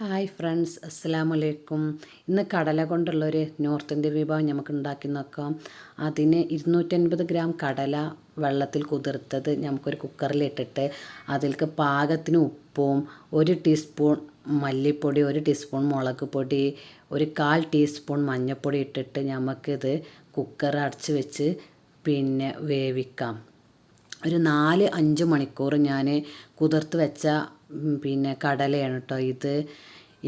Hi friends, അസ്സലാമു അലൈക്കും. ഇന്ന് കടല കൊണ്ടുള്ളൊരു നോർത്ത് ഇന്ത്യൻ വിഭവം നമുക്ക് ഉണ്ടാക്കി നോക്കാം. അതിന് 250 ഗ്രാം കടല വെള്ളത്തിൽ കുതിർത്തത് നമുക്കൊരു കുക്കറിലിട്ടിട്ട് അതിലേക്ക് പാകത്തിന് ഉപ്പും 1 ടീസ്പൂൺ മല്ലിപ്പൊടി, 1 ടീസ്പൂൺ മുളക് പൊടി, 1/4 ടീസ്പൂൺ മഞ്ഞൾപ്പൊടി ഇട്ടിട്ട് നമുക്കിത് കുക്കർ അടച്ച് വെച്ച് വേവിക്കാം. ഒരു 4-5 മണിക്കൂർ ഞാൻ കുതിർത്ത് വെച്ച കടലയാണ് കേട്ടോ ഇത്.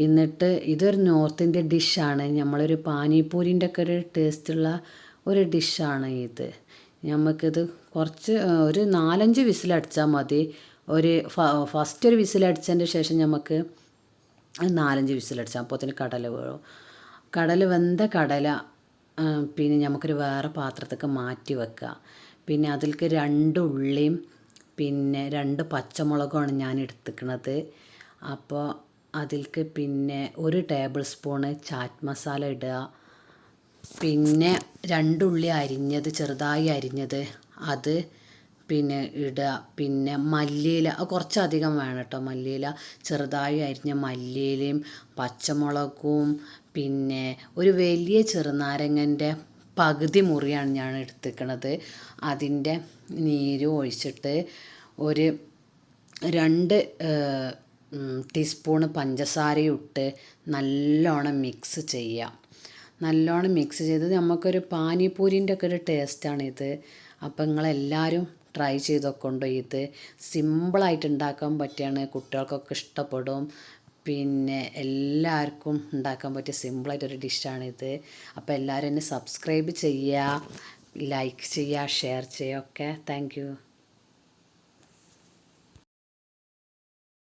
എന്നിട്ട് ഇതൊരു നോർത്ത് ഇന്ത്യൻ ഡിഷാണ്. നമ്മളൊരു പാനിപൂരിൻ്റെ ഒക്കെ ഒരു ടേസ്റ്റുള്ള ഒരു ഡിഷാണ് ഇത്. നമുക്കിത് കുറച്ച് ഒരു 4-5 വിസിലടിച്ചാൽ മതി. ഫസ്റ്റ് ഒരു വിസിലടിച്ചതിൻ്റെ ശേഷം നമുക്ക് 4-5 വിസിലടിച്ചാൽ അപ്പോഴത്തേന് കടല വീഴും. വെന്ത കടല നമുക്കൊരു വേറെ പാത്രത്തേക്ക് മാറ്റി വെക്കുക. അതിലേക്ക് 2 ഉള്ളിയും 2 പച്ചമുളകുമാണ് ഞാൻ എടുത്തിരിക്കുന്നത്. അപ്പോൾ അതിലേക്ക് 1 ടേബിൾ സ്പൂണ് ചാറ്റ് മസാല ഇടുക. 2 ഉള്ളി അരിഞ്ഞത്, ചെറുതായി അരിഞ്ഞത് അത് ഇടുക. മല്ലിയില കുറച്ചധികം വേണം കേട്ടോ. മല്ലിയില ചെറുതായി അരിഞ്ഞ മല്ലിയിലയും പച്ചമുളകും ഒരു വലിയ ചെറുനാരങ്ങൻ്റെ പകുതി മുറിയാണ് ഞാൻ എടുത്തിരിക്കുന്നത്. അതിൻ്റെ നീര് ഒഴിച്ചിട്ട് ഒരു 2 ടീസ്പൂണ് പഞ്ചസാരയും ഇട്ട് നല്ലോണം മിക്സ് ചെയ്യുക. നല്ലോണം മിക്സ് ചെയ്ത് നമുക്കൊരു പാനിപൂരിൻ്റെ ഒക്കെ ഒരു ടേസ്റ്റാണിത്. അപ്പോൾ നിങ്ങളെല്ലാവരും ട്രൈ ചെയ്തൊക്കെ ഇത് സിമ്പിളായിട്ട് ഉണ്ടാക്കാൻ പറ്റിയാണ്. കുട്ടികൾക്കൊക്കെ ഇഷ്ടപ്പെടും. എല്ലാവർക്കും ഉണ്ടാക്കാൻ പറ്റിയ സിമ്പിളായിട്ടൊരു ഡിഷാണിത്. അപ്പോൾ എല്ലാവരും എന്നെ സബ്സ്ക്രൈബ് ചെയ്യുക, ലൈക്ക് ചെയ്യുക, ഷെയർ ചെയ്യുക. Okay, thank you.